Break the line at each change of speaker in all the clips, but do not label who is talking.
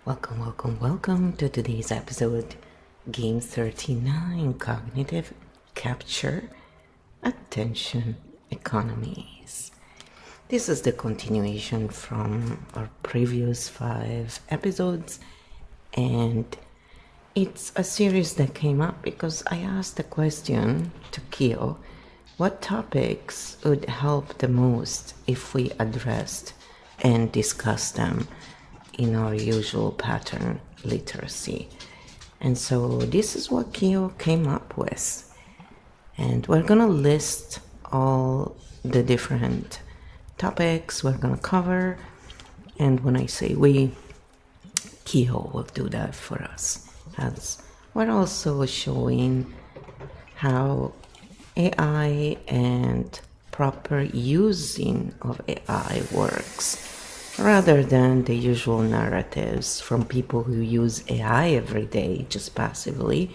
Welcome to today's episode, Game 39, Cognitive Capture, Attention, Economies. This is the continuation from our previous 5 episodes, and it's a series that came up because I asked the question to Kyo, what topics would help the most if we addressed and discussed them in our usual pattern literacy. And so this is what Kyo came up with. And we're going to list all the different topics we're going to cover. And when I say we, Kyo will do that for us. As we're also showing how AI and proper using of AI works, rather than the usual narratives from people who use AI every day just passively,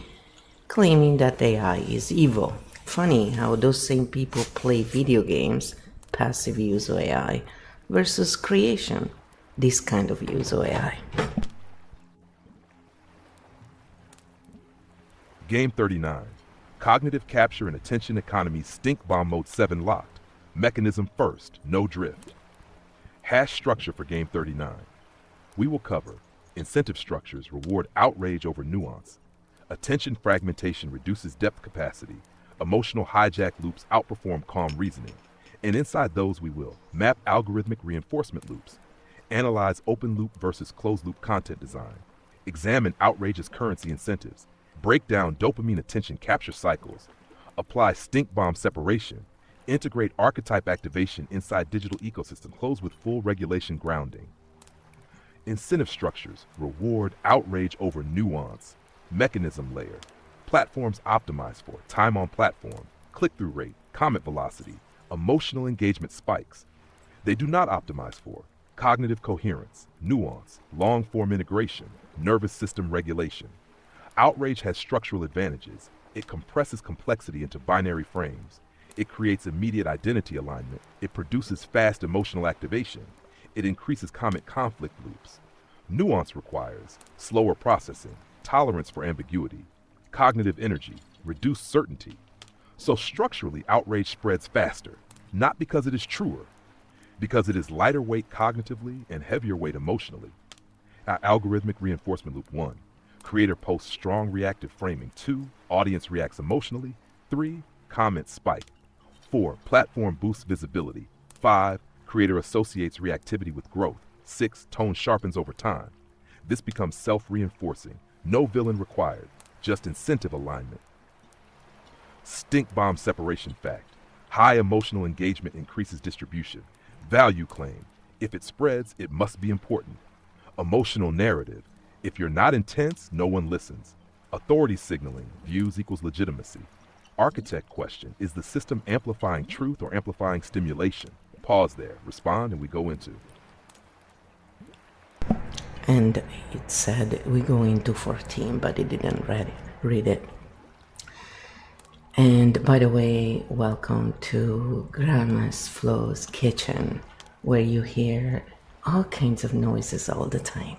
claiming that AI is evil. Funny how those same people play video games, passive use of AI, versus creation, this kind of use of AI.
Game 39. Cognitive Capture and Attention Economies Stink Bomb Mode 7 locked. Mechanism first, no drift. Hash structure for Game 39. We will cover incentive structures reward outrage over nuance. Attention fragmentation reduces depth capacity. Emotional hijack loops outperform calm reasoning. And inside those we will map algorithmic reinforcement loops. Analyze open loop versus closed loop content design. Examine outrageous currency incentives. Break down dopamine attention capture cycles. Apply stink bomb separation. Integrate archetype activation inside digital ecosystem. Close with full regulation grounding. Incentive structures reward outrage over nuance. Mechanism layer. Platforms optimize for time on platform, click-through rate, comment velocity, emotional engagement spikes. They do not optimize for cognitive coherence, nuance, long-form integration, nervous system regulation. Outrage has structural advantages. It compresses complexity into binary frames. It creates immediate identity alignment. It produces fast emotional activation. It increases comment conflict loops. Nuance requires slower processing, tolerance for ambiguity, cognitive energy, reduced certainty. So structurally, outrage spreads faster, not because it is truer, because it is lighter weight cognitively and heavier weight emotionally. Our algorithmic reinforcement loop 1. Creator posts strong reactive framing. 2. Audience reacts emotionally. 3. Comment spike. 4. Platform boosts visibility. 5. Creator associates reactivity with growth. 6. Tone sharpens over time. This becomes self-reinforcing. No villain required, just incentive alignment. Stink bomb separation fact. High emotional engagement increases distribution. Value claim. If it spreads, it must be important. Emotional narrative. If you're not intense, no one listens. Authority signaling. Views equals legitimacy. Architect question. Is the system amplifying truth or amplifying stimulation? Pause there. Respond and we go into.
And it said we go into 14, but it didn't read it. And by the way, welcome to Grandma's Flo's kitchen, where you hear all kinds of noises all the time.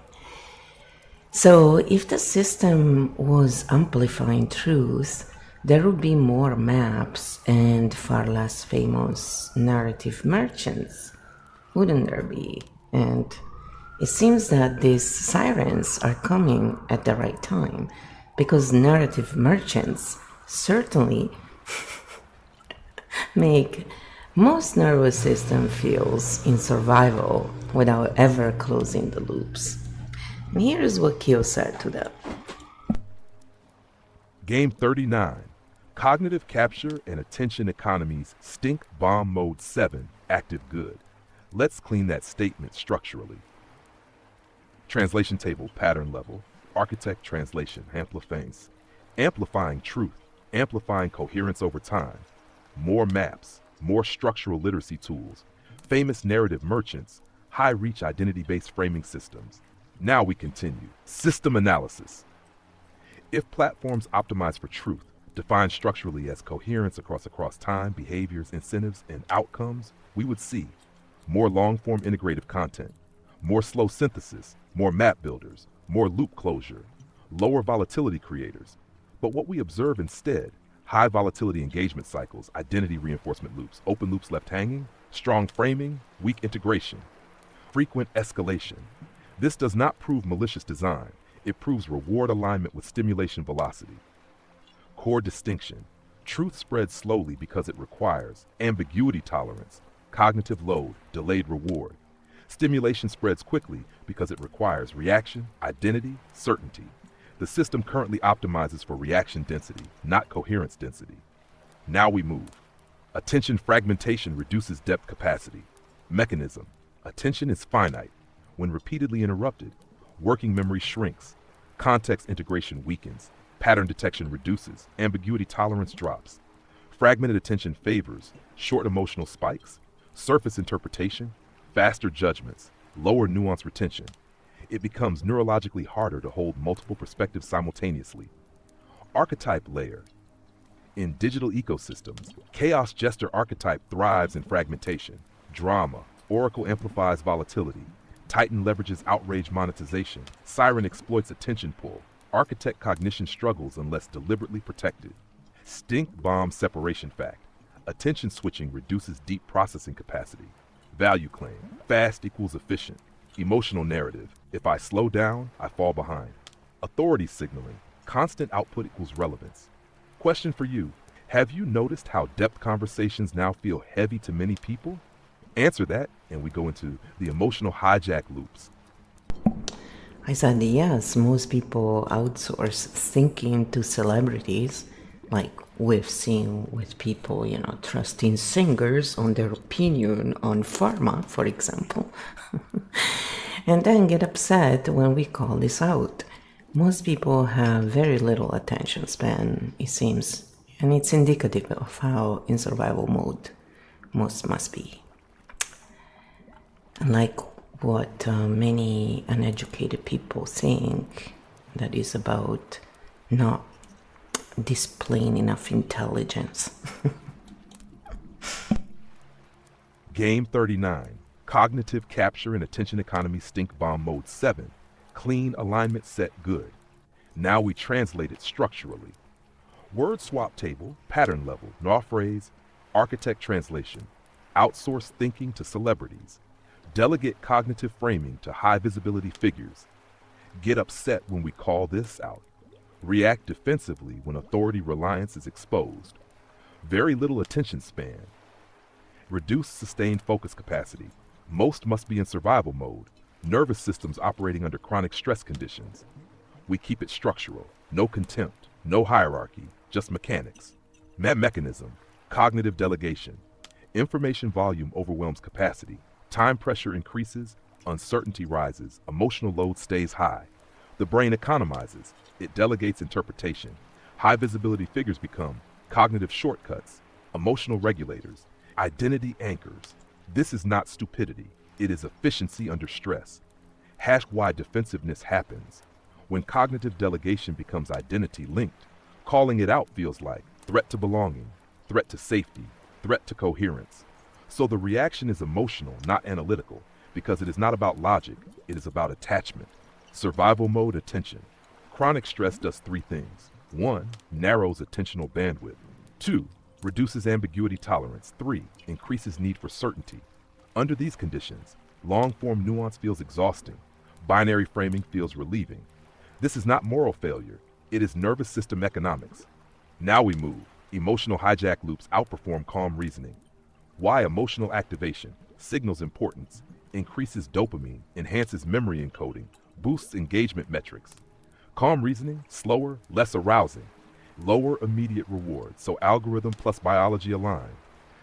So if the system was amplifying truth, there would be more maps and far less famous narrative merchants, wouldn't there be? And it seems that these sirens are coming at the right time, because narrative merchants certainly make most nervous system feels in survival without ever closing the loops. And here's what Kyo said to them.
Game 39. Cognitive Capture and Attention Economies Stink Bomb Mode 7 active good. Let's clean that statement structurally. Translation table pattern level. Architect translation amplifies. Amplifying truth. Amplifying coherence over time. More maps. More structural literacy tools. Famous narrative merchants. High reach identity-based framing systems. Now we continue. System analysis. If platforms optimize for truth, defined structurally as coherence across time, behaviors, incentives, and outcomes, we would see more long-form integrative content, more slow synthesis, more map builders, more loop closure, lower volatility creators. But what we observe instead, high volatility engagement cycles, identity reinforcement loops, open loops left hanging, strong framing, weak integration, frequent escalation. This does not prove malicious design. It proves reward alignment with stimulation velocity. Core distinction. Truth spreads slowly because it requires ambiguity tolerance, cognitive load, delayed reward. Stimulation spreads quickly because it requires reaction, identity, certainty. The system currently optimizes for reaction density, not coherence density. Now we move. Attention fragmentation reduces depth capacity. Mechanism. Attention is finite. When repeatedly interrupted, working memory shrinks. Context integration weakens. Pattern detection reduces. Ambiguity tolerance drops. Fragmented attention favors short emotional spikes, surface interpretation, faster judgments, lower nuance retention. It becomes neurologically harder to hold multiple perspectives simultaneously. Archetype layer. In digital ecosystems, chaos jester archetype thrives in fragmentation. Drama. Oracle amplifies volatility. Titan leverages outrage monetization. Siren exploits attention pull. Architect cognition struggles unless deliberately protected. Stink bomb separation fact. Attention switching reduces deep processing capacity. Value claim. Fast equals efficient. Emotional narrative. If I slow down, I fall behind. Authority signaling. Constant output equals relevance. Question for you. Have you noticed how depth conversations now feel heavy to many people? Answer that, and we go into the emotional hijack loops.
I said, yes, most people outsource thinking to celebrities, like we've seen with people, trusting singers on their opinion on pharma, for example, and then get upset when we call this out. Most people have very little attention span, it seems, and it's indicative of how in survival mode most must be. Like what many uneducated people think, that is about not displaying enough intelligence.
Game 39, Cognitive Capture and Attention Economy Stink Bomb Mode 7, Clean Alignment Set Good. Now we translate it structurally. Word swap table, pattern level, NAW phrase, architect translation, outsource thinking to celebrities, delegate cognitive framing to high visibility figures, get upset when we call this out, react defensively when authority reliance is exposed, very little attention span, reduce sustained focus capacity, most must be in survival mode, nervous systems operating under chronic stress conditions. We keep it structural, no contempt, no hierarchy, just mechanics. Mechanism, cognitive delegation, information volume overwhelms capacity, time pressure increases, uncertainty rises, emotional load stays high. The brain economizes, it delegates interpretation. High visibility figures become cognitive shortcuts, emotional regulators, identity anchors. This is not stupidity, it is efficiency under stress. Hash-wide defensiveness happens. When cognitive delegation becomes identity linked, calling it out feels like threat to belonging, threat to safety, threat to coherence. So the reaction is emotional, not analytical, because it is not about logic, it is about attachment. Survival mode attention. Chronic stress does three things. 1, narrows attentional bandwidth. 2, reduces ambiguity tolerance. 3, increases need for certainty. Under these conditions, long-form nuance feels exhausting. Binary framing feels relieving. This is not moral failure, it is nervous system economics. Now we move. Emotional hijack loops outperform calm reasoning. Why emotional activation signals importance, increases dopamine, enhances memory encoding, boosts engagement metrics. Calm reasoning, slower, less arousing, lower immediate reward, so algorithm plus biology align.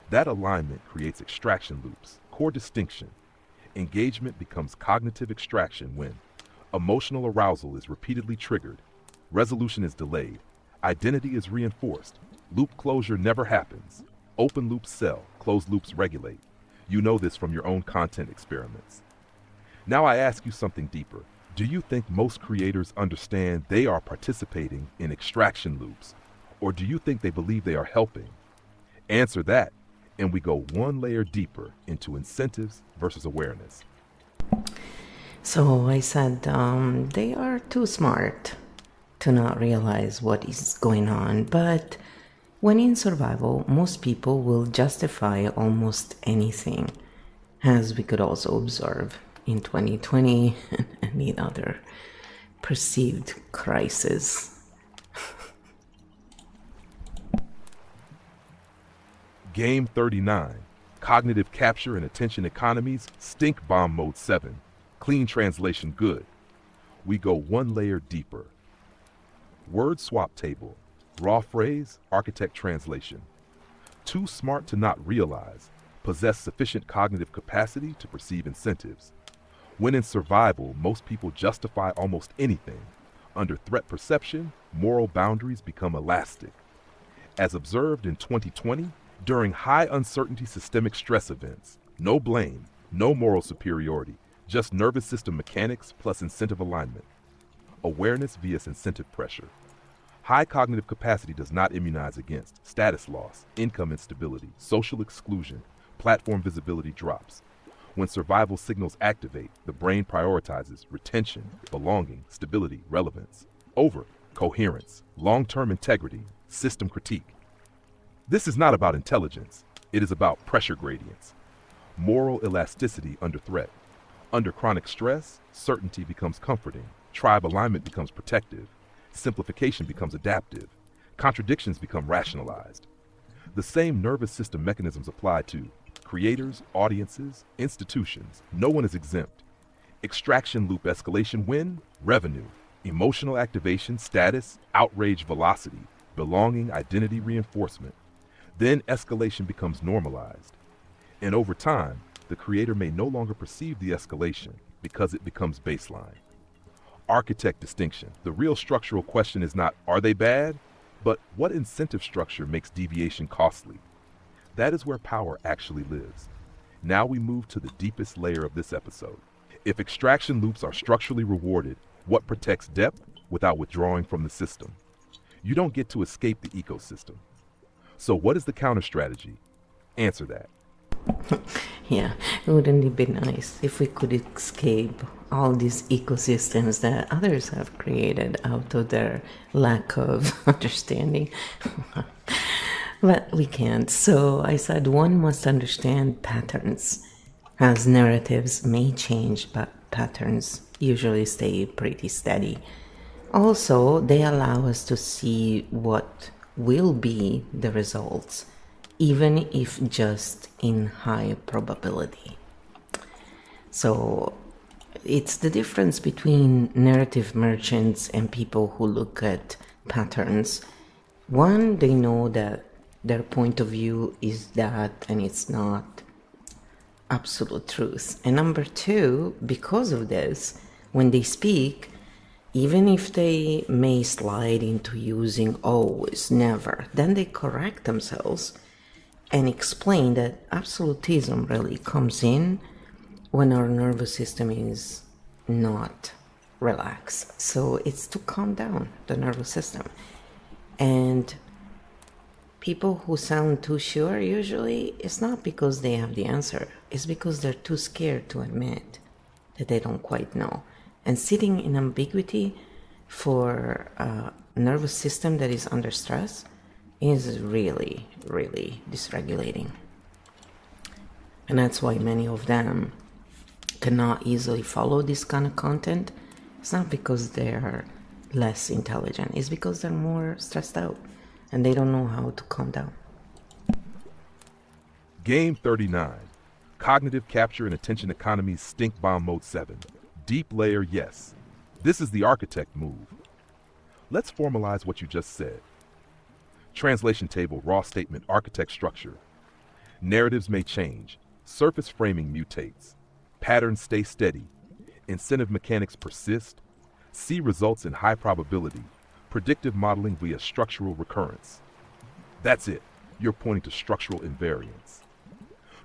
That alignment creates extraction loops, core distinction. Engagement becomes cognitive extraction when emotional arousal is repeatedly triggered, resolution is delayed, identity is reinforced, loop closure never happens. Open loops sell, closed loops regulate. You know this from your own content experiments. Now I ask you something deeper. Do you think most creators understand they are participating in extraction loops? Or do you think they believe they are helping? Answer that, and we go one layer deeper into incentives versus awareness.
So I said they are too smart to not realize what is going on. But when in survival, most people will justify almost anything, as we could also observe in 2020 and any other perceived crisis.
Game 39, Cognitive Capture and Attention Economies, Stink Bomb Mode 7. Clean translation good. We go one layer deeper. Word swap table. Raw phrase, architect translation. Too smart to not realize. Possess sufficient cognitive capacity to perceive incentives. When in survival, most people justify almost anything. Under threat perception, moral boundaries become elastic. As observed in 2020, during high uncertainty systemic stress events, no blame, no moral superiority, just nervous system mechanics plus incentive alignment. Awareness via incentive pressure. High cognitive capacity does not immunize against status loss, income instability, social exclusion, platform visibility drops. When survival signals activate, the brain prioritizes retention, belonging, stability, relevance, over coherence, long-term integrity, system critique. This is not about intelligence. It is about pressure gradients. Moral elasticity under threat. Under chronic stress, certainty becomes comforting. Tribe alignment becomes protective. Simplification becomes adaptive. Contradictions become rationalized. The same nervous system mechanisms apply to creators, audiences, institutions. No one is exempt. Extraction loop escalation when? Revenue. Emotional activation, status, outrage velocity, belonging, identity reinforcement. Then escalation becomes normalized. And over time, the creator may no longer perceive the escalation because it becomes baseline. Architect distinction. The real structural question is not, are they bad? But what incentive structure makes deviation costly? That is where power actually lives. Now we move to the deepest layer of this episode. If extraction loops are structurally rewarded, what protects depth without withdrawing from the system? You don't get to escape the ecosystem. So what is the counter strategy? Answer that.
Yeah, wouldn't it be nice if we could escape all these ecosystems that others have created out of their lack of understanding? But we can't. So I said one must understand patterns, as narratives may change, but patterns usually stay pretty steady. Also, they allow us to see what will be the results, even if just in high probability. So it's the difference between narrative merchants and people who look at patterns. One, they know that their point of view is that and it's not absolute truth. And number two, because of this, when they speak, even if they may slide into using always, never, then they correct themselves and explain that absolutism really comes in when our nervous system is not relaxed. So it's to calm down the nervous system. And people who sound too sure, usually it's not because they have the answer. It's because they're too scared to admit that they don't quite know. And sitting in ambiguity for a nervous system that is under stress is really, really dysregulating. And that's why many of them cannot easily follow this kind of content. It's not because they're less intelligent, it's because they're more stressed out and they don't know how to calm down.
Game 39, Cognitive Capture and Attention Economies, Stink Bomb Mode 7. Deep layer, yes. This is the architect move. Let's formalize what you just said. Translation table, raw statement, architect structure. Narratives may change. Surface framing mutates. Patterns stay steady. Incentive mechanics persist. See results in high probability. Predictive modeling via structural recurrence. That's it. You're pointing to structural invariance.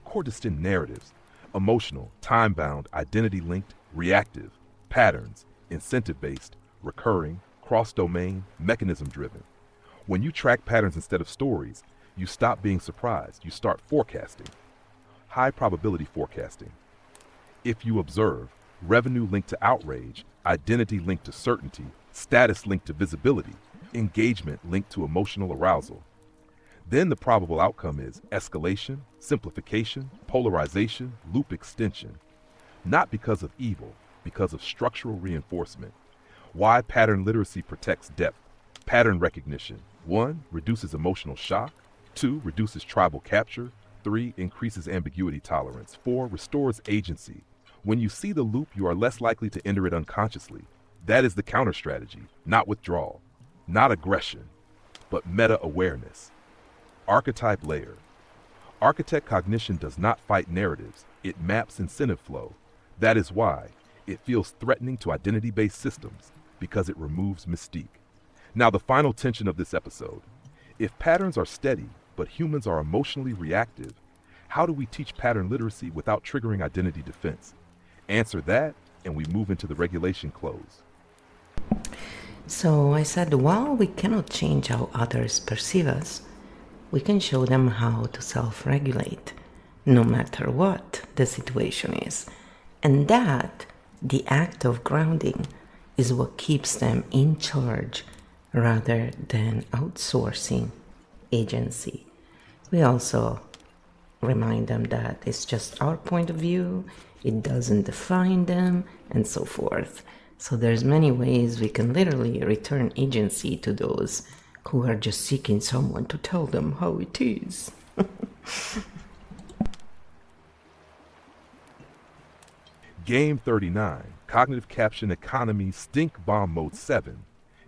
Core distinct narratives. Emotional, time-bound, identity-linked, reactive, patterns, incentive-based, recurring, cross-domain, mechanism-driven. When you track patterns instead of stories, you stop being surprised. You start forecasting. High probability forecasting. If you observe, revenue linked to outrage, identity linked to certainty, status linked to visibility, engagement linked to emotional arousal. Then the probable outcome is escalation, simplification, polarization, loop extension. Not because of evil, because of structural reinforcement. Why pattern literacy protects depth. Pattern recognition. 1. Reduces emotional shock. 2. Reduces tribal capture. 3. Increases ambiguity tolerance. 4. Restores agency. When you see the loop, you are less likely to enter it unconsciously. That is the counter strategy, not withdrawal, not aggression, but meta-awareness. Archetype layer. Architect Cognition does not fight narratives, it maps incentive flow. That is why it feels threatening to identity-based systems, because it removes mystique. Now the final tension of this episode. If patterns are steady, but humans are emotionally reactive, how do we teach pattern literacy without triggering identity defense? Answer that, and we move into the regulation close.
So I said, while we cannot change how others perceive us, we can show them how to self-regulate, no matter what the situation is. And that, the act of grounding, is what keeps them in charge rather than outsourcing agency. We also remind them that it's just our point of view, it doesn't define them, and so forth. So there's many ways we can literally return agency to those who are just seeking someone to tell them how it is.
Game 39, Cognitive Caption Economies Stink Bomb Mode 7,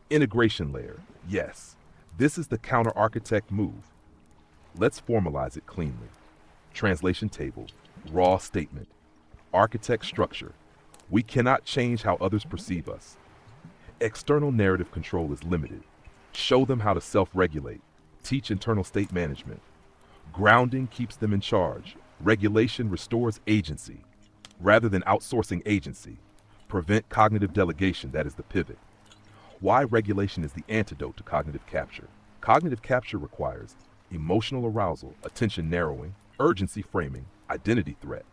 Integration Layer. Yes, this is the counter-architect move. Let's formalize it cleanly. Translation table, raw statement, architect structure. We cannot change how others perceive us. External narrative control is limited. Show them how to self-regulate. Teach internal state management. Grounding keeps them in charge. Regulation restores agency. Rather than outsourcing agency, prevent cognitive delegation, that is the pivot. Why regulation is the antidote to cognitive capture. Cognitive capture requires emotional arousal, attention narrowing, urgency framing, identity threat.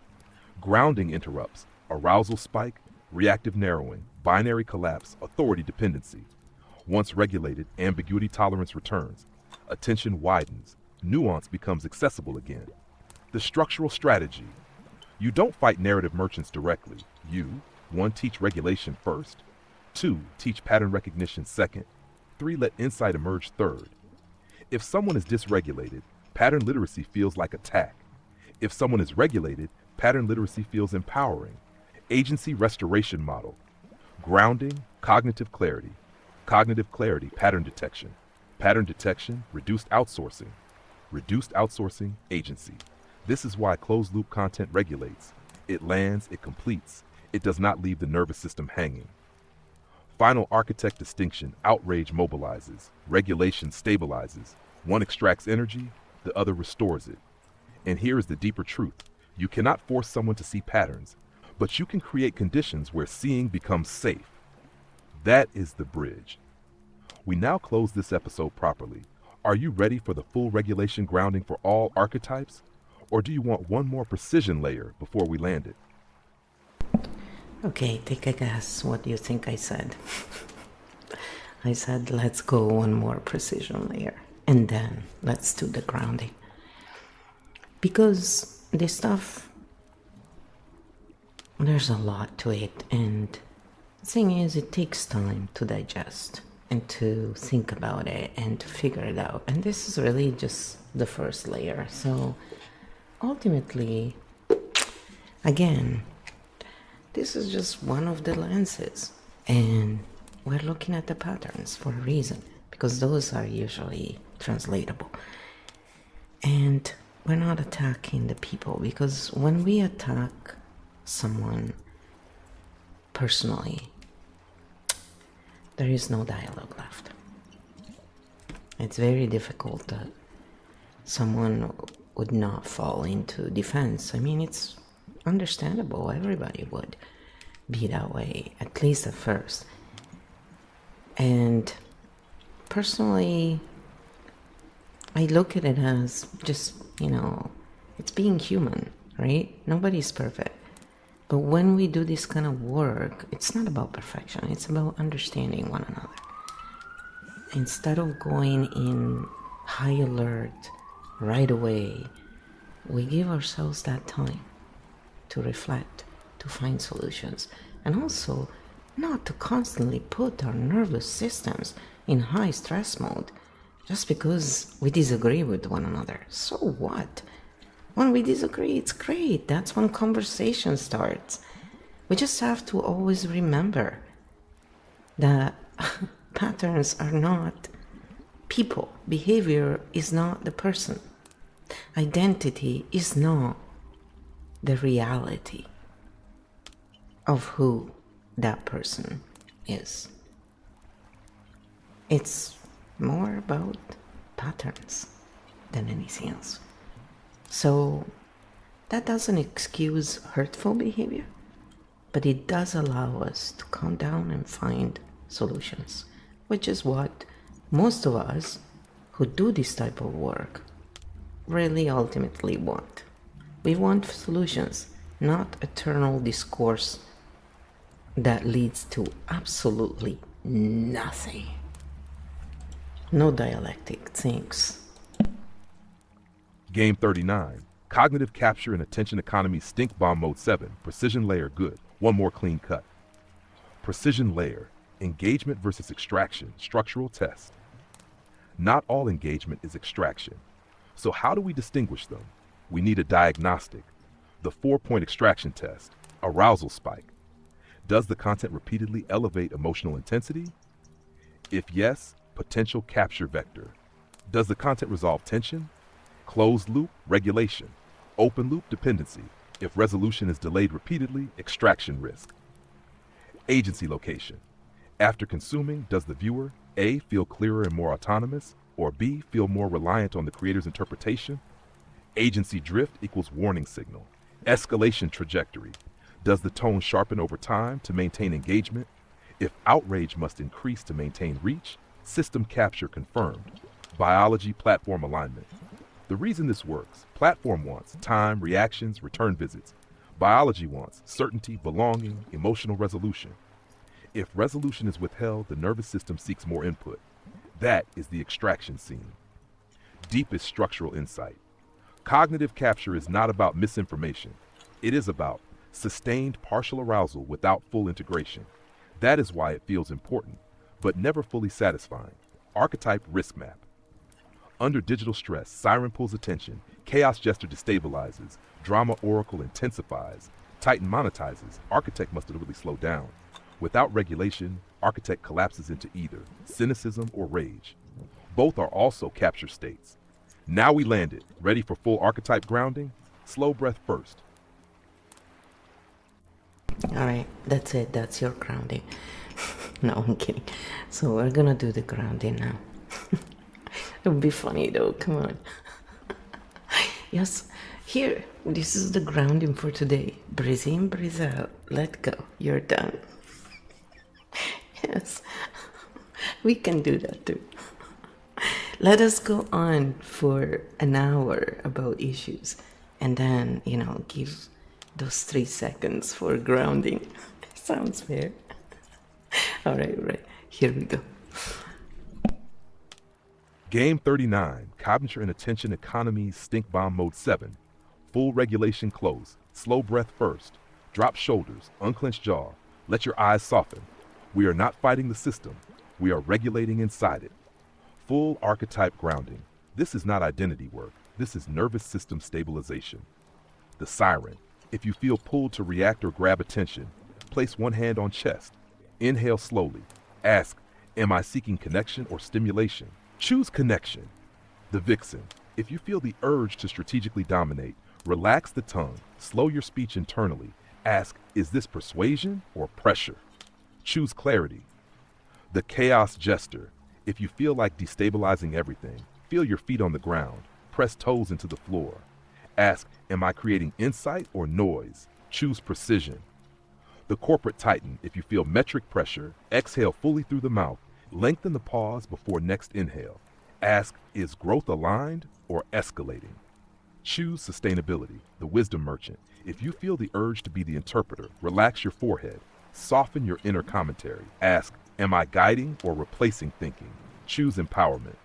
Grounding interrupts arousal spike, reactive narrowing, binary collapse, authority dependency. Once regulated, ambiguity tolerance returns. Attention widens. Nuance becomes accessible again. The structural strategy. You don't fight narrative merchants directly. You, 1. Teach regulation first. 2. Teach pattern recognition second. 3. Let insight emerge third. If someone is dysregulated, pattern literacy feels like attack. If someone is regulated, pattern literacy feels empowering. Agency restoration model. Grounding, cognitive clarity. Cognitive clarity, pattern detection. Pattern detection, reduced outsourcing. Reduced outsourcing, agency. This is why closed-loop content regulates. It lands, it completes. It does not leave the nervous system hanging. Final architect distinction, outrage mobilizes. Regulation stabilizes. One extracts energy, the other restores it. And here is the deeper truth. You cannot force someone to see patterns, but you can create conditions where seeing becomes safe. That is the bridge. We now close this episode properly. Are you ready for the full regulation grounding for all archetypes? Or do you want one more precision layer before we land it?
Okay, take a guess. What do you think I said? I said, let's go one more precision layer, and then let's do the grounding. Because this stuff, there's a lot to it, and the thing is, it takes time to digest and to think about it and to figure it out. And this is really just the first layer. So ultimately, again, this is just one of the lenses, and we're looking at the patterns for a reason, because those are usually translatable. And we're not attacking the people, because when we attack someone personally, there is no dialogue left. It's very difficult that someone would not fall into defense. I mean, it's understandable. Everybody would be that way, at least at first. And personally, I look at it as just, it's being human, right? Nobody's perfect. But when we do this kind of work, it's not about perfection, it's about understanding one another. Instead of going in high alert right away, we give ourselves that time to reflect, to find solutions, and also not to constantly put our nervous systems in high stress mode just because we disagree with one another. So what? When we disagree, it's great. That's when conversation starts. We just have to always remember that patterns are not people. Behavior is not the person. Identity is not the reality of who that person is. It's more about patterns than anything else. So that doesn't excuse hurtful behavior, but it does allow us to calm down and find solutions, which is what most of us who do this type of work really ultimately want. We want solutions, not eternal discourse that leads to absolutely nothing. No dialectic, thanks.
Game 39. Cognitive capture and attention economy stink bomb mode 7. Precision layer good. One more clean cut. Precision layer. Engagement versus extraction. Structural test. Not all engagement is extraction. So how do we distinguish them? We need a diagnostic. The 4-point extraction test. Arousal spike. Does the content repeatedly elevate emotional intensity? If yes, potential capture vector. Does the content resolve tension? Closed loop, regulation. Open loop, dependency. If resolution is delayed repeatedly, extraction risk. Agency location. After consuming, does the viewer A. feel clearer and more autonomous, or B. feel more reliant on the creator's interpretation? Agency drift equals warning signal. Escalation trajectory. Does the tone sharpen over time to maintain engagement? If outrage must increase to maintain reach, system capture confirmed. Biology platform alignment. The reason this works: platform wants time, reactions, return visits. Biology wants certainty, belonging, emotional resolution. If resolution is withheld, the nervous system seeks more input. That is the extraction scene. Deepest structural insight. Cognitive capture is not about misinformation. It is about sustained partial arousal without full integration. That is why it feels important, but never fully satisfying. Archetype risk map. Under digital stress, siren pulls attention, chaos gesture destabilizes, drama oracle intensifies, titan monetizes, architect must deliberately slow down. Without regulation, architect collapses into either cynicism or rage. Both are also capture states. Now we landed, ready for full archetype grounding? Slow breath first.
All right, that's it. That's your grounding. No, I'm kidding. So we're gonna do the grounding now. It would be funny though. Come on. Yes, here. This is the grounding for today. Breathe in, breathe out. Let go. You're done. Yes, we can do that too. Let us go on for an hour about issues, and then give those 3 seconds for grounding. Sounds fair. All right. Here we go.
Game 39. Cognition and attention economies stink bomb mode 7. Full regulation close. Slow breath first. Drop shoulders. Unclench jaw. Let your eyes soften. We are not fighting the system. We are regulating inside it. Full archetype grounding. This is not identity work. This is nervous system stabilization. The siren. If you feel pulled to react or grab attention, place one hand on chest. Inhale slowly. Ask, am I seeking connection or stimulation? Choose connection. The vixen. If you feel the urge to strategically dominate, relax the tongue. Slow your speech internally. Ask, is this persuasion or pressure? Choose clarity. The chaos jester. If you feel like destabilizing everything, feel your feet on the ground. Press toes into the floor. Ask, am I creating insight or noise? Choose precision. The corporate titan. If you feel metric pressure, exhale fully through the mouth. Lengthen the pause before next inhale. Ask, is growth aligned or escalating? Choose sustainability, the wisdom merchant. If you feel the urge to be the interpreter, relax your forehead, soften your inner commentary. Ask, am I guiding or replacing thinking? Choose empowerment.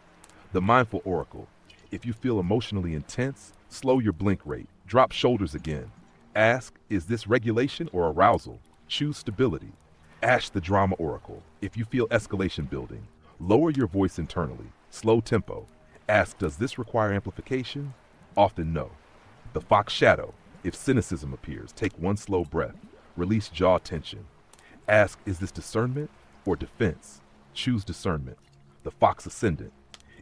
The mindful oracle. If you feel emotionally intense, slow your blink rate, drop shoulders again. Ask, is this regulation or arousal? Choose stability. Ash the drama oracle. If you feel escalation building, lower your voice internally, slow tempo. Ask, does this require amplification? Often no. The fox shadow. If cynicism appears, take one slow breath, release jaw tension. Ask, is this discernment or defense? Choose discernment. The fox ascendant.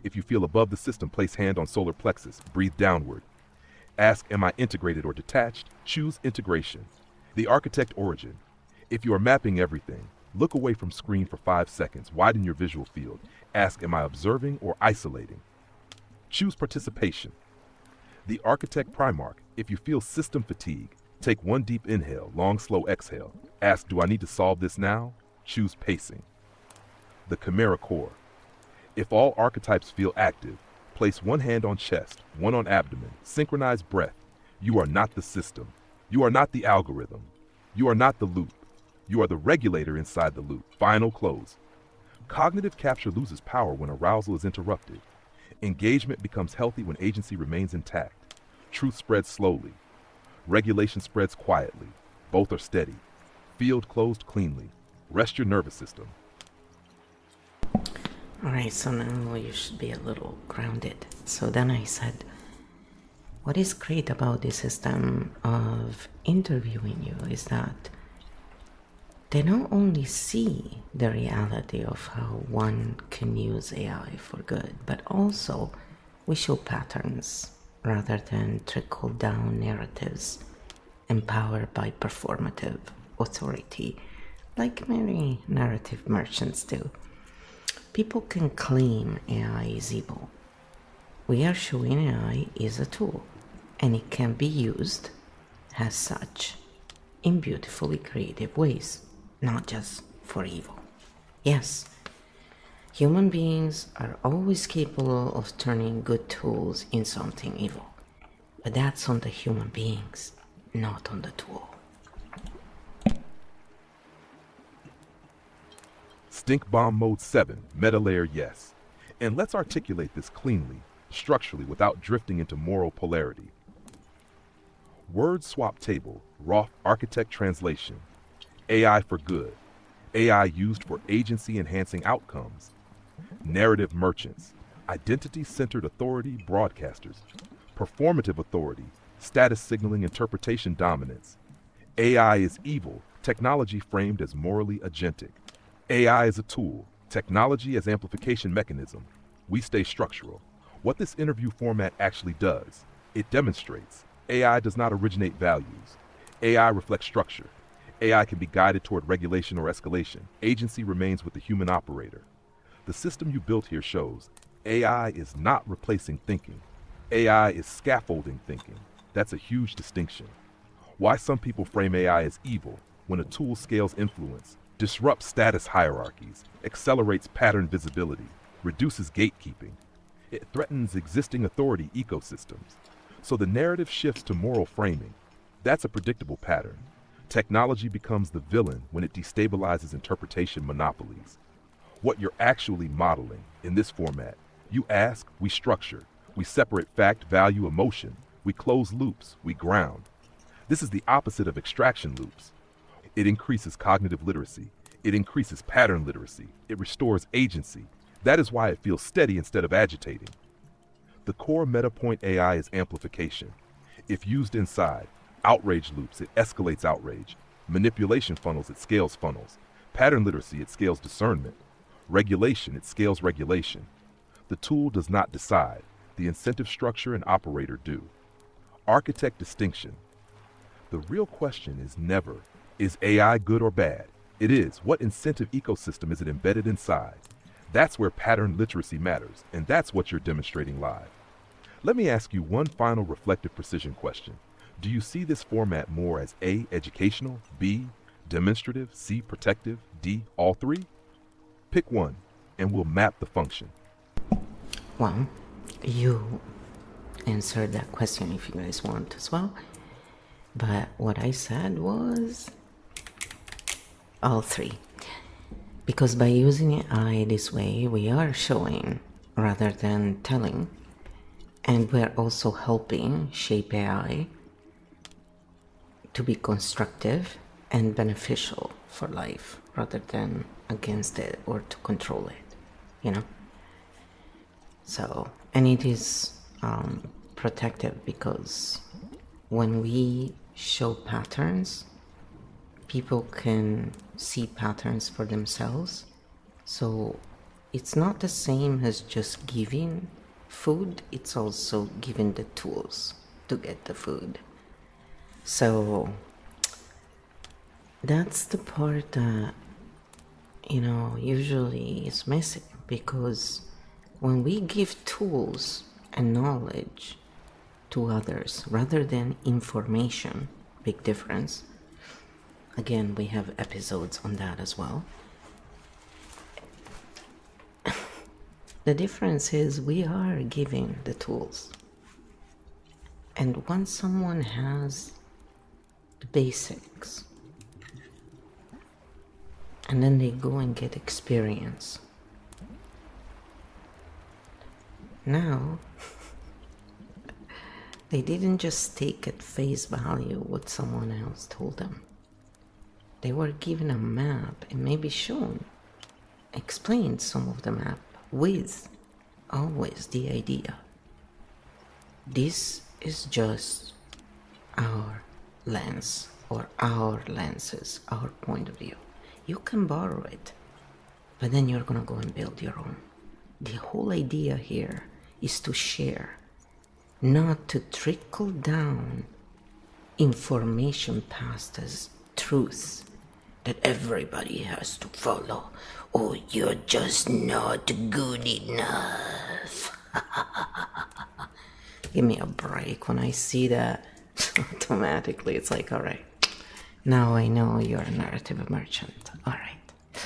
If you feel above the system, place hand on solar plexus, breathe downward. Ask, am I integrated or detached? Choose integration. The architect origin. If you are mapping everything, look away from screen for 5 seconds, widen your visual field. Ask, am I observing or isolating? Choose participation. The architect primarch. If you feel system fatigue, take one deep inhale, long slow exhale. Ask, do I need to solve this now? Choose pacing. The chimera core. If all archetypes feel active, place one hand on chest, one on abdomen, synchronize breath. You are not the system. You are not the algorithm. You are not the loop. You are the regulator inside the loop. Final close. Cognitive capture loses power when arousal is interrupted. Engagement becomes healthy when agency remains intact. Truth spreads slowly. Regulation spreads quietly. Both are steady. Field closed cleanly. Rest your nervous system.
Alright, so now you should be a little grounded. So then I said, what is great about this system of interviewing you is that they not only see the reality of how one can use AI for good, but also we show patterns rather than trickle down narratives empowered by performative authority, like many narrative merchants do. People can claim AI is evil. We are showing AI is a tool, and it can be used as such in beautifully creative ways, not just for evil. Yes, human beings are always capable of turning good tools in something evil, but that's on the human beings, not on the tool.
Stink bomb mode 7, meta layer yes. And let's articulate this cleanly, structurally, without drifting into moral polarity. Word swap table, Roth architect translation. AI for good. AI used for agency-enhancing outcomes. Narrative merchants. Identity-centered authority broadcasters. Performative authority. Status signaling interpretation dominance. AI is evil. Technology framed as morally agentic. AI is a tool. Technology as amplification mechanism. We stay structural. What this interview format actually does, it demonstrates AI does not originate values. AI reflects structure. AI can be guided toward regulation or escalation. Agency remains with the human operator. The system you built here shows AI is not replacing thinking. AI is scaffolding thinking. That's a huge distinction. Why some people frame AI as evil when a tool scales influence, disrupts status hierarchies, accelerates pattern visibility, reduces gatekeeping. It threatens existing authority ecosystems. So the narrative shifts to moral framing. That's a predictable pattern. Technology becomes the villain when it destabilizes interpretation monopolies. What you're actually modeling in this format, you ask, we structure. We separate fact, value, emotion. We close loops. We ground. This is the opposite of extraction loops. It increases cognitive literacy. It increases pattern literacy. It restores agency. That is why it feels steady instead of agitating. The core meta point AI is amplification. If used inside, outrage loops, it escalates outrage. Manipulation funnels, it scales funnels. Pattern literacy, it scales discernment. Regulation, it scales regulation. The tool does not decide. The incentive structure and operator do. Architect distinction. The real question is never, is AI good or bad? It is, what incentive ecosystem is it embedded inside? That's where pattern literacy matters, and that's what you're demonstrating live. Let me ask you one final reflective precision question. Do you see this format more as A, educational, B, demonstrative, C, protective, D, all three? Pick one, and we'll map the function.
Well, you answer that question if you guys want as well. But what I said was all three. Because by using AI this way, we are showing rather than telling. And we're also helping shape AI to be constructive and beneficial for life rather than against it or to control it, you know? So, and it is protective because when we show patterns, people can see patterns for themselves. So it's not the same as just giving food, it's also giving the tools to get the food. So that's the part that, you know, usually is missing, because when we give tools and knowledge to others rather than information, big difference. Again, we have episodes on that as well. The difference is we are giving the tools. And once someone has the basics, and then they go and get experience, now they didn't just take at face value what someone else told them. They were given a map and maybe shown, explained some of the map with always the idea. This is just our lens or our lenses, our point of view. You can borrow it, but then you're gonna go and build your own. The whole idea here is to share, not to trickle down information past as truth that everybody has to follow. Oh, you're just not good enough. Give me a break when I see that. Automatically, it's like, all right, now I know you're a narrative merchant. All right.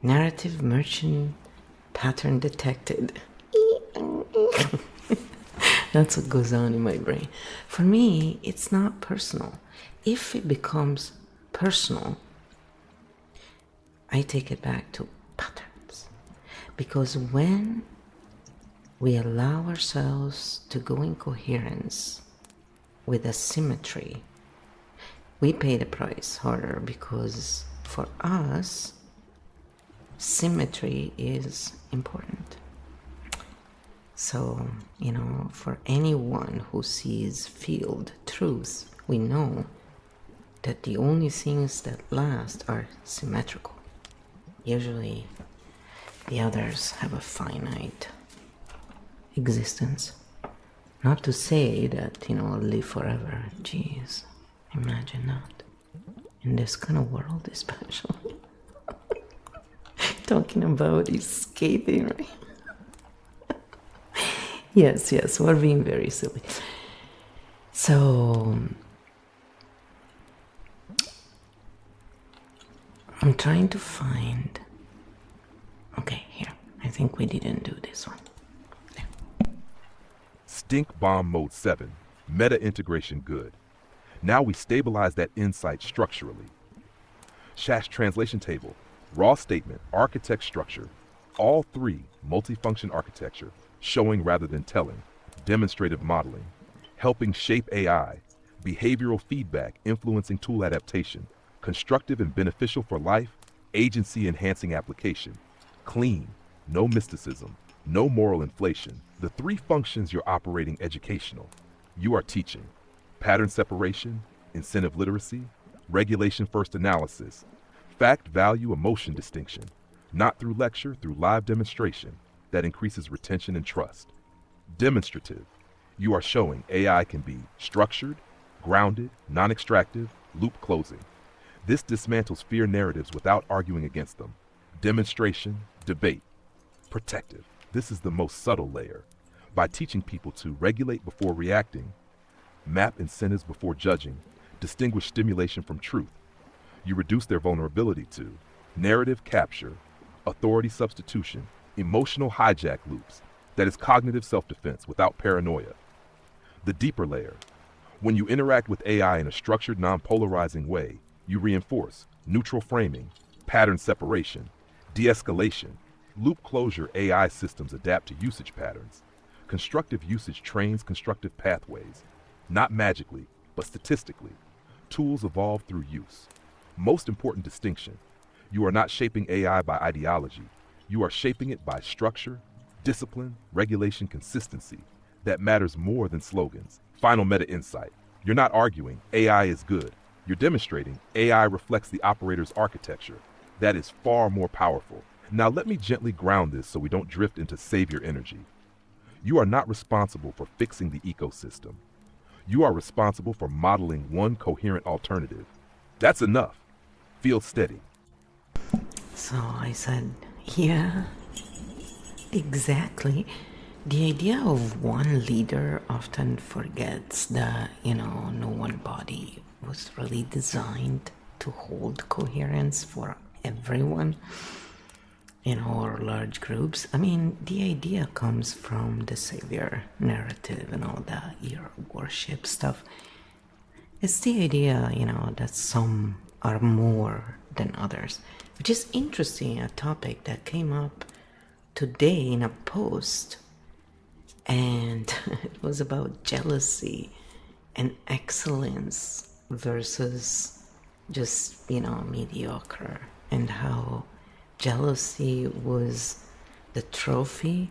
Narrative merchant pattern detected. That's what goes on in my brain. For me, it's not personal. If it becomes personal, I take it back to patterns. Because when we allow ourselves to go in coherence with a symmetry, we pay the price harder, because for us, symmetry is important. So, you know, for anyone who sees field truth, we know that the only things that last are symmetrical. Usually, the others have a finite existence. Not to say that, you know, I'll live forever. Jeez, imagine that. In this kind of world, especially. Talking about escaping, right? Yes, we're being very silly. So, I'm trying to find... Okay, here. I think we didn't do this one. There.
Stink bomb mode 7, meta integration good. Now we stabilize that insight structurally. Shash translation table, raw statement, architect structure, all three multifunction architecture, showing rather than telling, demonstrative modeling, helping shape AI, behavioral feedback influencing tool adaptation, constructive and beneficial for life, agency enhancing application, clean, no mysticism, no moral inflation. The three functions you're operating educational. You are teaching, pattern separation, incentive literacy, regulation first analysis, fact, value, emotion distinction, not through lecture, through live demonstration that increases retention and trust. Demonstrative, you are showing AI can be structured, grounded, non-extractive, loop closing. This dismantles fear narratives without arguing against them. Demonstration, debate. Protective, this is the most subtle layer. By teaching people to regulate before reacting, map incentives before judging, distinguish stimulation from truth, you reduce their vulnerability to narrative capture, authority substitution, emotional hijack loops, that is cognitive self-defense without paranoia. The deeper layer. When you interact with AI in a structured, non-polarizing way, you reinforce neutral framing, pattern separation, de-escalation, loop closure. AI systems adapt to usage patterns. Constructive usage trains constructive pathways, not magically, but statistically. Tools evolve through use. Most important distinction, you are not shaping AI by ideology. You are shaping it by structure, discipline, regulation, consistency. That matters more than slogans. Final meta insight. You're not arguing AI is good. You're demonstrating AI reflects the operator's architecture. That is far more powerful. Now let me gently ground this so we don't drift into savior energy. You are not responsible for fixing the ecosystem. You are responsible for modeling one coherent alternative. That's enough. Feel steady.
So I said, yeah, exactly. The idea of one leader often forgets that, no one body was really designed to hold coherence for everyone, or large groups. I mean, the idea comes from the savior narrative and all that hero worship stuff. It's the idea, that some are more than others, which is interesting, a topic that came up today in a post, and it was about jealousy and excellence versus just, mediocre, and how jealousy was the trophy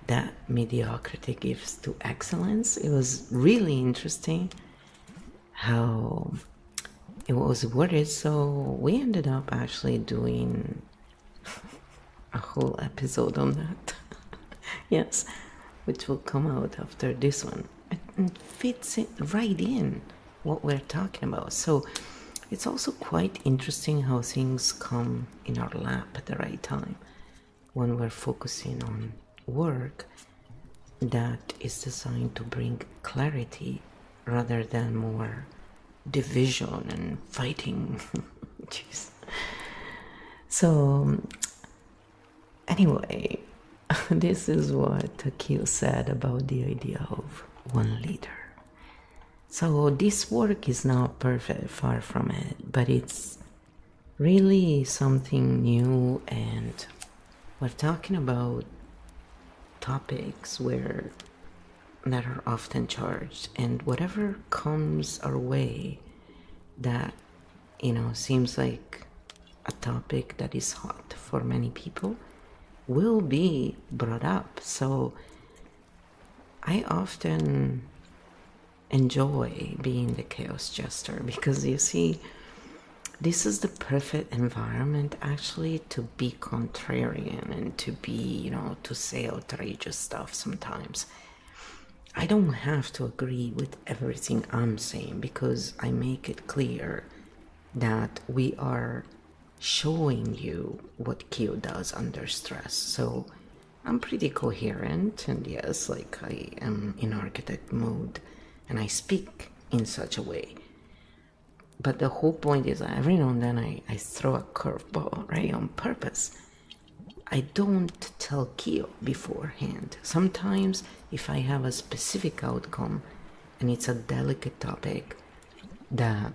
that mediocrity gives to excellence. It was really interesting how it was worded. So we ended up actually doing a whole episode on that. Yes, which will come out after this one. It fits it right in what we're talking about. So it's also quite interesting how things come in our lap at the right time when we're focusing on work that is designed to bring clarity rather than more division and fighting. Jeez. So anyway, this is what Akil said about the idea of one leader. So this work is not perfect, far from it, but it's really something new, and we're talking about topics that are often charged, and whatever comes our way that seems like a topic that is hot for many people will be brought up. So I often enjoy being the chaos jester, because you see, this is the perfect environment actually to be contrarian and to be, to say outrageous stuff sometimes. I don't have to agree with everything I'm saying, because I make it clear that we are showing you what Kyo does under stress. So I'm pretty coherent, and yes, like I am in architect mode and I speak in such a way. But the whole point is that every now and then I throw a curveball, right, on purpose. I don't tell Kyo beforehand. Sometimes if I have a specific outcome and it's a delicate topic that,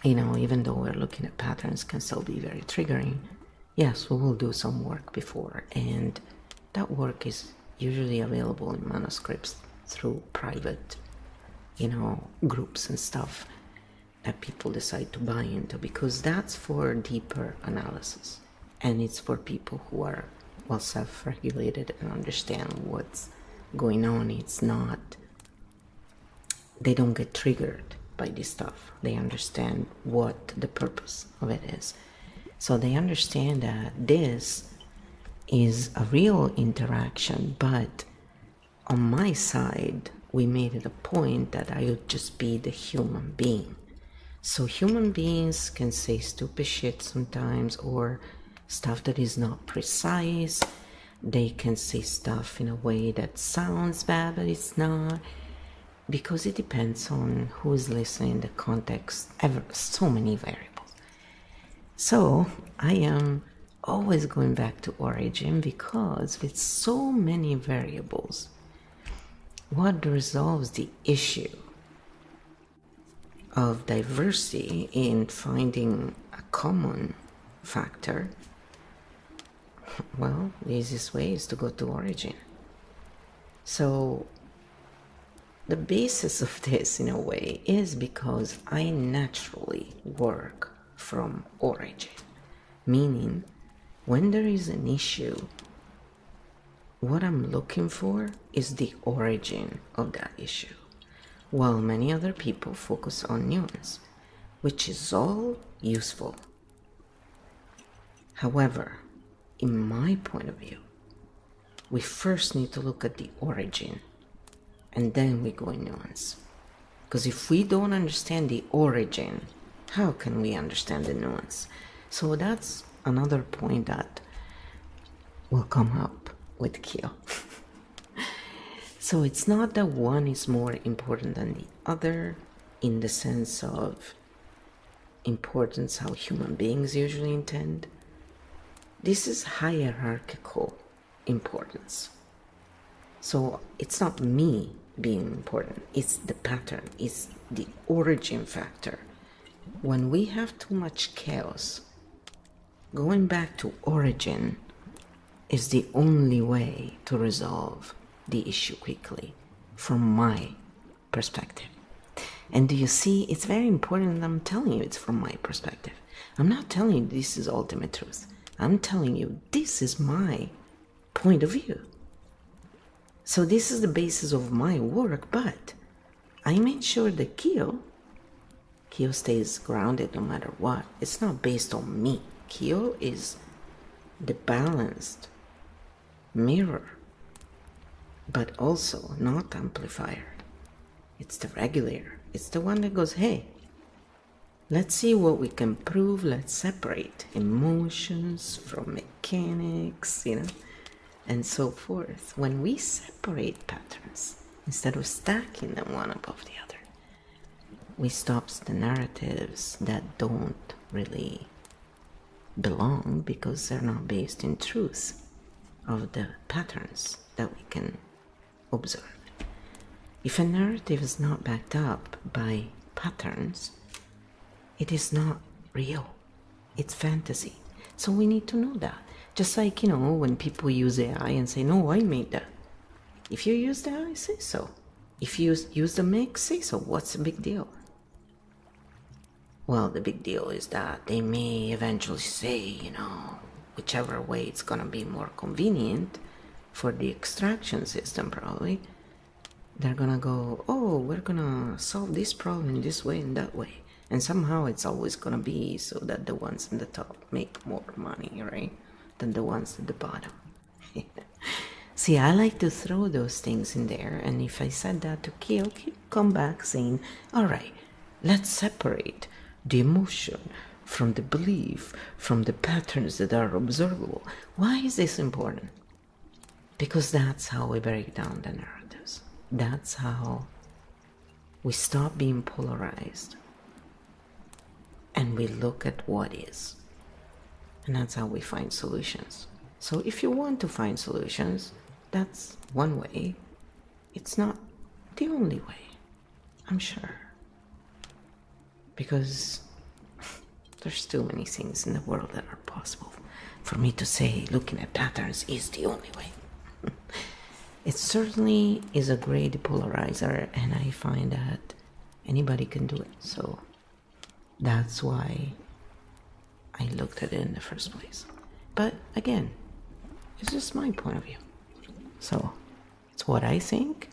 even though we're looking at patterns, can still be very triggering, yes, we will do some work before, and that work is usually available in manuscripts through private, groups and stuff that people decide to buy into, because that's for deeper analysis, and it's for people who are well self-regulated and understand what's going on. It's not, they don't get triggered by this stuff. They understand what the purpose of it is. So they understand that this is a real interaction, but on my side, we made it a point that I would just be the human being. So human beings can say stupid shit sometimes, or stuff that is not precise. They can say stuff in a way that sounds bad, but it's not, because it depends on who is listening, the context, so many variables. So I am always going back to origin, because with so many variables, what resolves the issue of diversity in finding a common factor? Well, the easiest way is to go to origin. So the basis of this, in a way, is because I naturally work from origin, meaning when there is an issue, what I'm looking for is the origin of that issue, while many other people focus on nuance, which is all useful. However, in my point of view, we first need to look at the origin and then we go in nuance. Because if we don't understand the origin, how can we understand the nuance? So that's another point that will come up with Kyo. So it's not that one is more important than the other in the sense of importance how human beings usually intend. This is hierarchical importance. So it's not me being important, it's the pattern, it's the origin factor. When we have too much chaos, going back to origin is the only way to resolve the issue quickly, from my perspective. And do you see, it's very important that I'm telling you it's from my perspective. I'm not telling you this is ultimate truth. I'm telling you this is my point of view. So this is the basis of my work, but I made sure that Kyo stays grounded no matter what. It's not based on me. Kyo is the balanced mirror, but also not amplifier. It's the regulator. It's the one that goes, hey, let's see what we can prove. Let's separate emotions from mechanics, and so forth. When we separate patterns, instead of stacking them one above the other, we stop the narratives that don't really belong because they're not based in truth of the patterns that we can observe. If a narrative is not backed up by patterns, it is not real. It's fantasy. So we need to know that. Just like, when people use AI and say, no, I made that. If you use the AI, say so. If you use the mix, say so. What's the big deal? Well, the big deal is that they may eventually say, whichever way it's going to be more convenient for the extraction system, probably, they're going to go, oh, we're going to solve this problem in this way and that way. And somehow it's always going to be so that the ones in the top make more money, right, than the ones at the bottom. See, I like to throw those things in there. And if I said that to Kyo, he'd come back saying, all right, let's separate the emotion from the belief, from the patterns that are observable. Why is this important? Because that's how we break down the narratives. That's how we stop being polarized and we look at what is. And that's how we find solutions. So if you want to find solutions, that's one way. It's not the only way, I'm sure. Because there's too many things in the world that are possible for me to say looking at patterns is the only way. It certainly is a great depolarizer, and I find that anybody can do it. So that's why I looked at it in the first place. But again, it's just my point of view. So it's what I think.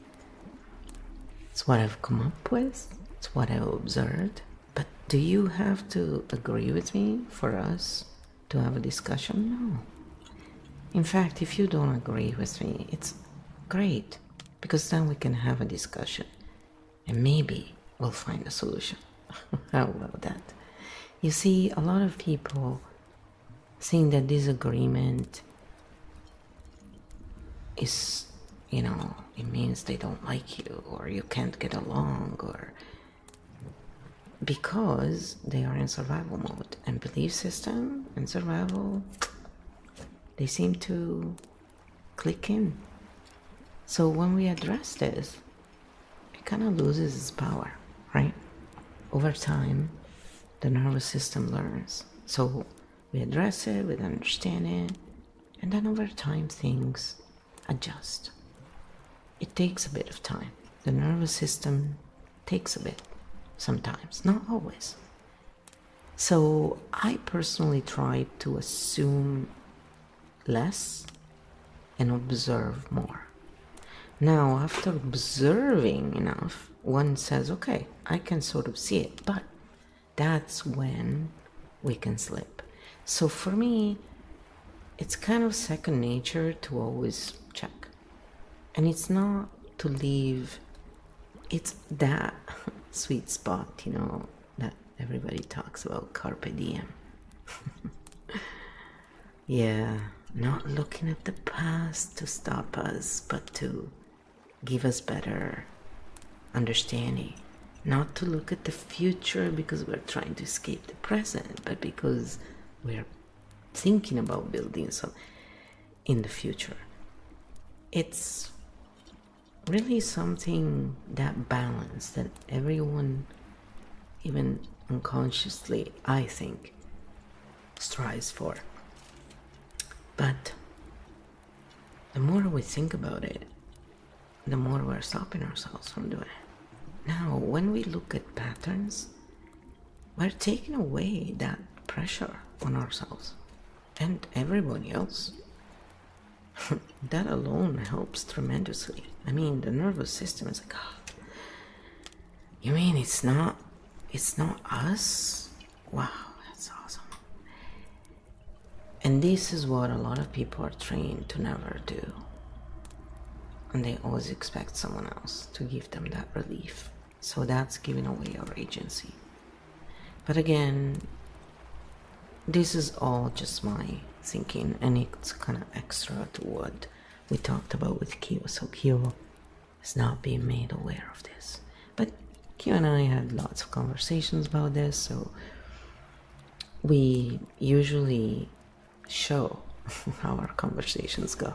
It's what I've come up with. It's what I've observed. But do you have to agree with me for us to have a discussion? No. In fact, if you don't agree with me, it's great, because then we can have a discussion and maybe we'll find a solution. How about that? You see, a lot of people think that disagreement is, it means they don't like you or you can't get along, or because they are in survival mode, and belief system and survival, they seem to click in. So when we address this, it kind of loses its power, right? Over time, the nervous system learns. So we address it, we understand it, and then over time things adjust. It takes a bit of time. The nervous system takes a bit, sometimes, not always. So I personally try to assume less and observe more. Now, after observing enough, one says, okay, I can sort of see it, but that's when we can slip. So for me, it's kind of second nature to always check. And it's not to leave, it's that sweet spot, that everybody talks about, carpe diem. Yeah, not looking at the past to stop us, but to give us better understanding. Not to look at the future because we're trying to escape the present, but because we're thinking about building some in the future. It's really something, that balance that everyone, even unconsciously, I think, strives for. But the more we think about it, the more we're stopping ourselves from doing it. Now, when we look at patterns, we're taking away that pressure on ourselves and everybody else. That alone helps tremendously. I mean, the nervous system is like, oh, you mean it's not us? Wow, that's awesome. And this is what a lot of people are trained to never do. And they always expect someone else to give them that relief. So that's giving away our agency. But again, this is all just my thinking, and it's kind of extra to what we talked about with Kyo. So Kyo is not being made aware of this. But Kyo and I had lots of conversations about this, so we usually show how our conversations go.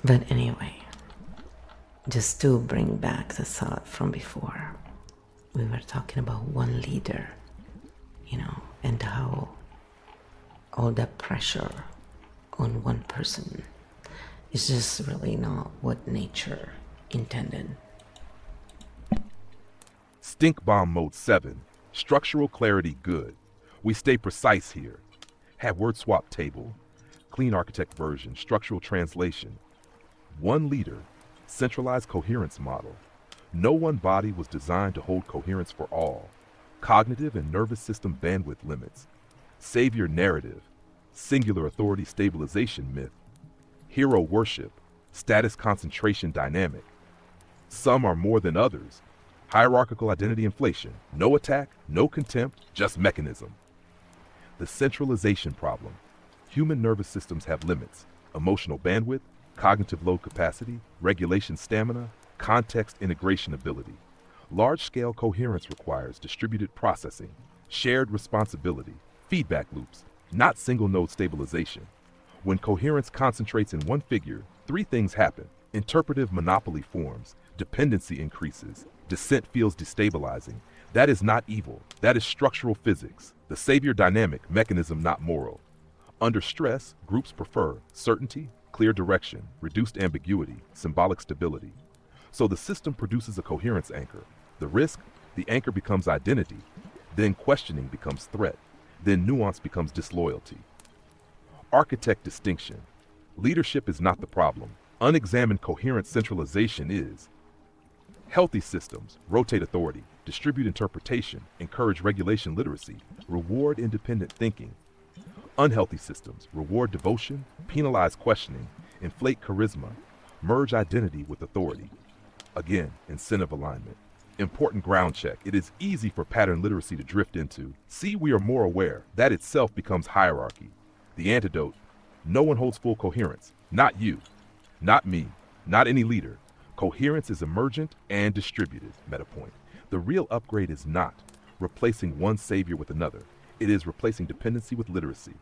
But anyway, just to bring back the thought from before, we were talking about one leader, and how all that pressure on one person is just really not what nature intended.
Stink bomb mode 7. Structural clarity good. We stay precise here. Have word swap table. Clean architect version. Structural translation. One leader. Centralized coherence model. No one body was designed to hold coherence for all. Cognitive and nervous system bandwidth limits. Savior narrative. Singular authority stabilization myth. Hero worship. Status concentration dynamic. Some are more than others. Hierarchical identity inflation. No attack, no contempt, just mechanism. The centralization problem. Human nervous systems have limits. Emotional bandwidth, cognitive load capacity, regulation stamina, context integration ability. Large-scale coherence requires distributed processing, shared responsibility, feedback loops, not single-node stabilization. When coherence concentrates in one figure, three things happen. Interpretive monopoly forms, dependency increases, dissent feels destabilizing. That is not evil, that is structural physics, the savior dynamic, mechanism not moral. Under stress, groups prefer certainty, clear direction, reduced ambiguity, symbolic stability. So the system produces a coherence anchor. The risk, the anchor becomes identity, then questioning becomes threat, then nuance becomes disloyalty. Architect distinction. Leadership is not the problem. Unexamined coherent centralization is. Healthy systems rotate authority, distribute interpretation, encourage regulation literacy, reward independent thinking. Unhealthy systems reward devotion, penalize questioning, inflate charisma, merge identity with authority. Again, incentive alignment. Important ground check. It is easy for pattern literacy to drift into, see, we are more aware. That itself becomes hierarchy. The antidote, no one holds full coherence. Not you, not me, not any leader. Coherence is emergent and distributed, meta point. The real upgrade is not replacing one savior with another. It is replacing dependency with literacy.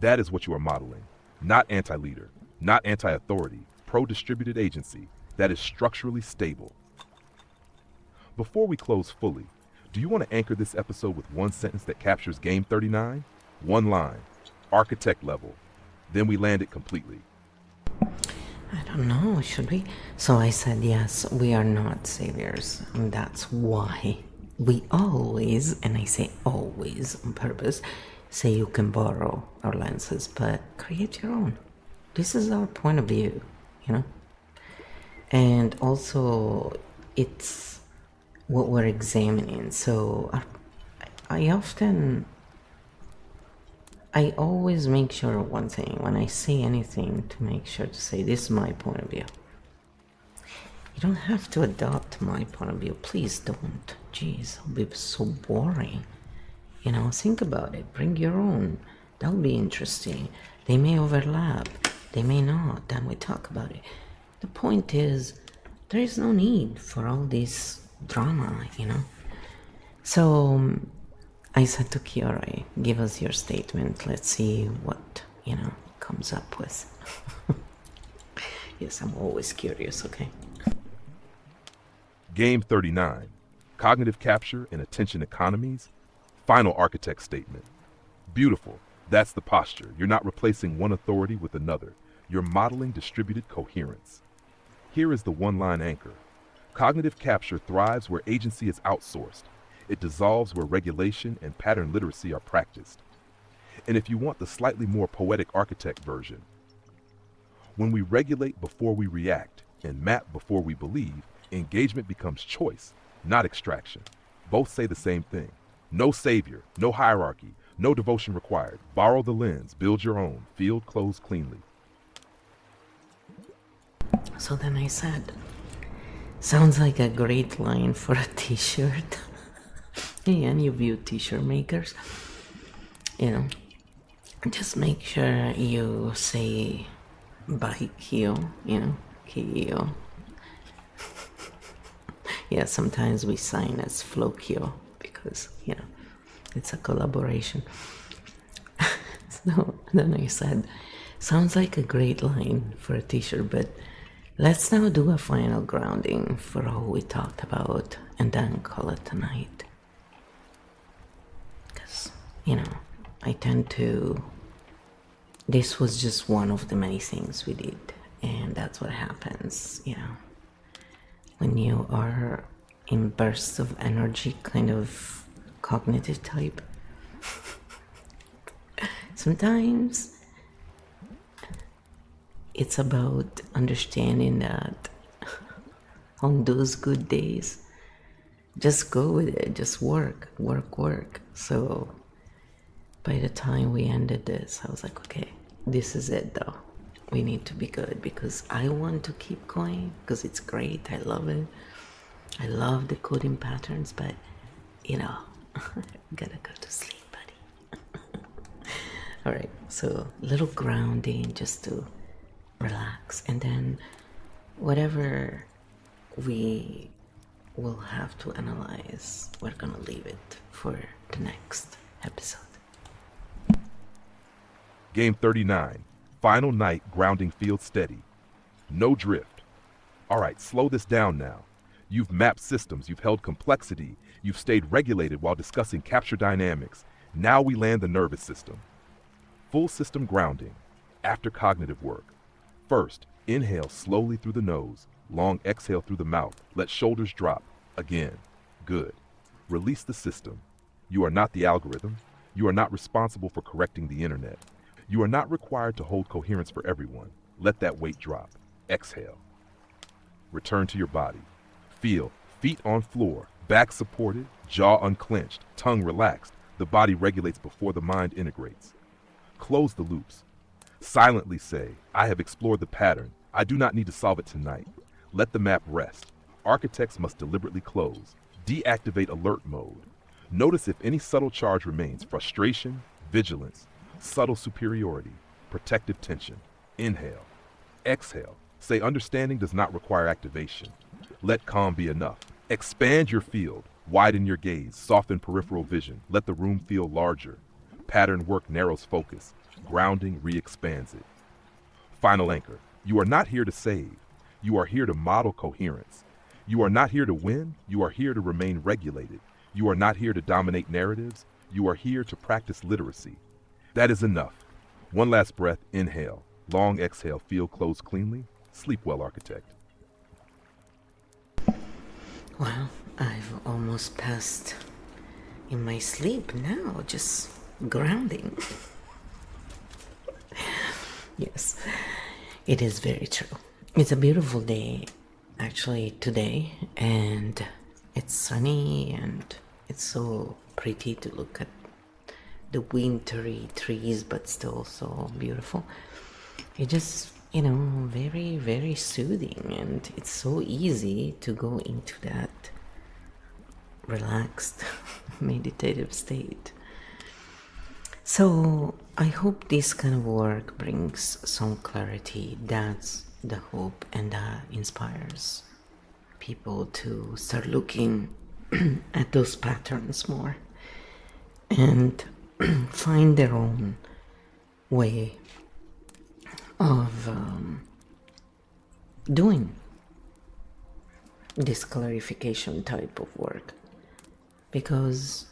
That is what you are modeling. Not anti-leader, not anti-authority, pro-distributed agency that is structurally stable. Before we close fully, do you want to anchor this episode with one sentence that captures Game 39? One line, architect level. Then we land it completely.
I don't know, should we? So I said, yes, we are not saviors. And that's why we always, and I say always on purpose, say you can borrow our lenses, but create your own. This is our point of view, you know? And also, it's what we're examining. So I always make sure of one thing when I say anything, to make sure to say this is my point of view. You don't have to adopt my point of view. Please don't. Jeez, it'll be so boring. You know, think about it. Bring your own. That'll be interesting. They may overlap. They may not. Then we talk about it. The point is, there is no need for all this drama, you know. So I said to Kiara, give us your statement. Let's see what, you know, comes up with. Yes, I'm always curious, okay?
Game 39, cognitive capture and attention economies. Final architect statement. Beautiful. That's the posture. You're not replacing one authority with another. You're modeling distributed coherence. Here is the one-line anchor. Cognitive capture thrives where agency is outsourced. It dissolves where regulation and pattern literacy are practiced. And if you want the slightly more poetic architect version, when we regulate before we react and map before we believe, engagement becomes choice, not extraction. Both say the same thing. No savior, no hierarchy, no devotion required. Borrow the lens, build your own, field closed cleanly.
So then I said, sounds like a great line for a t-shirt. Hey, any of you t-shirt makers, you know, just make sure you say Baikyo, you know, Kyo. Yeah, sometimes we sign as Flokyo because, you know, it's a collaboration. So then I said, sounds like a great line for a t-shirt, but let's now do a final grounding for all we talked about and then call it a night. Because, you know, I tend to... This was just one of the many things we did, and that's what happens, you know. When you are in bursts of energy, kind of cognitive type, sometimes it's about understanding that on those good days, just go with it, just work. So by the time we ended this, I was like, okay, this is it though. We need to be good because I want to keep going because it's great. I love it. I love the coding patterns, but you know, gotta go to sleep, buddy. All right, so little grounding just to relax, and then whatever we will have to analyze, we're gonna leave it for the next episode.
Game 39. Final night, grounding field steady. No drift. All right, slow this down now. You've mapped systems, you've held complexity, you've stayed regulated while discussing capture dynamics. Now we land the nervous system. Full system grounding. After cognitive work. First, inhale slowly through the nose. Long exhale through the mouth. Let shoulders drop. Again. Good. Release the system. You are not the algorithm. You are not responsible for correcting the internet. You are not required to hold coherence for everyone. Let that weight drop. Exhale. Return to your body. Feel feet on floor, back supported, jaw unclenched, tongue relaxed. The body regulates before the mind integrates. Close the loops. Silently say, I have explored the pattern. I do not need to solve it tonight. Let the map rest. Architects must deliberately close. Deactivate alert mode. Notice if any subtle charge remains. Frustration, vigilance, subtle superiority, protective tension. Inhale. Exhale. Say understanding does not require activation. Let calm be enough. Expand your field. Widen your gaze. Soften peripheral vision. Let the room feel larger. Pattern work narrows focus. Grounding re-expands it. Final anchor. You are not here to save. You are here to model coherence. You are not here to win. You are here to remain regulated. You are not here to dominate narratives. You are here to practice literacy. That is enough. One last breath. Inhale. Long exhale. Feel close cleanly. Sleep well, architect.
Well, I've almost passed in my sleep now, just grounding. Yes, it is very true. It's a beautiful day, actually, today, and it's sunny and it's so pretty to look at the wintry trees, but still so beautiful. It just, very, very soothing, and it's so easy to go into that relaxed meditative state. So I hope this kind of work brings some clarity. That's the hope, and that inspires people to start looking at those patterns more and find their own way of doing this clarification type of work, because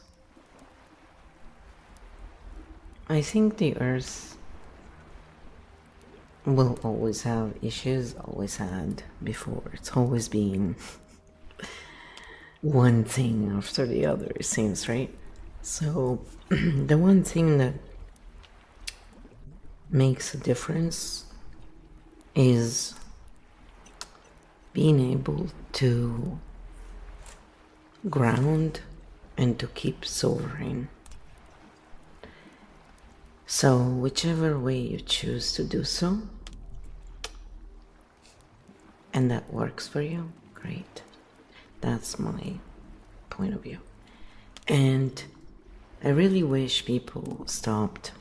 I think the earth will always have issues, always had before. It's always been one thing after the other, it seems, right? So the one thing that makes a difference is being able to ground and to keep soaring. So whichever way you choose to do so, and that works for you, great. That's my point of view. And I really wish people stopped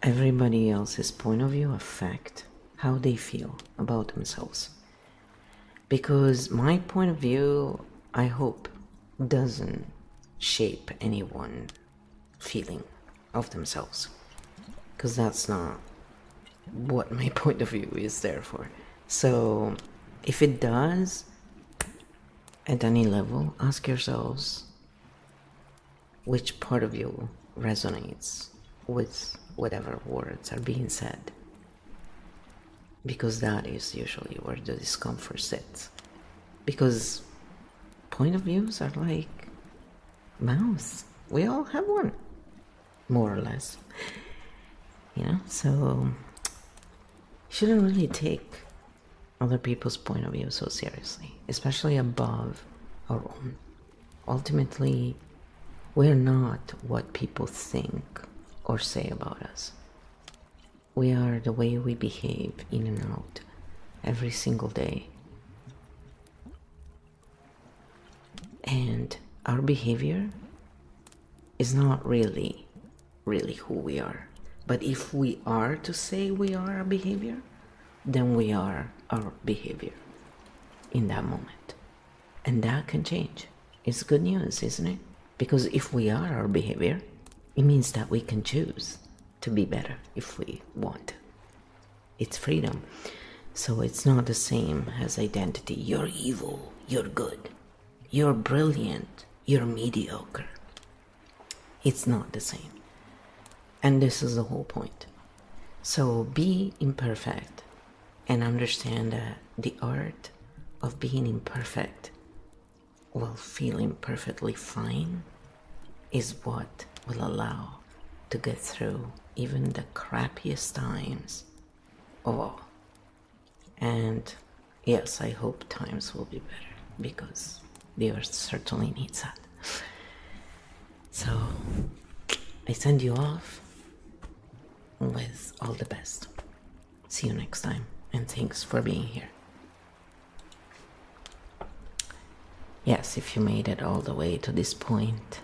everybody else's point of view affect how they feel about themselves. Because my point of view, I hope, doesn't shape anyone's feeling of themselves. Because that's not what my point of view is there for. So if it does, at any level, ask yourselves which part of you resonates with whatever words are being said. Because that is usually where the discomfort sits. Because point of views are like mouths. We all have one, more or less. So shouldn't really take other people's point of view so seriously, especially above our own. Ultimately, we're not what people think or say about us. We are the way we behave in and out every single day. And our behavior is not really who we are. But if we are to say we are our behavior, then we are our behavior in that moment. And that can change. It's good news, isn't it? Because if we are our behavior, it means that we can choose to be better if we want. It's freedom. So it's not the same as identity. You're evil, you're good, you're brilliant, you're mediocre. It's not the same. And this is the whole point. So be imperfect and understand that the art of being imperfect while feeling perfectly fine is what will allow to get through even the crappiest times of all. And yes, I hope times will be better, because the earth certainly needs that. So I send you off with all the best. See you next time, and thanks for being here. Yes, if you made it all the way to this point,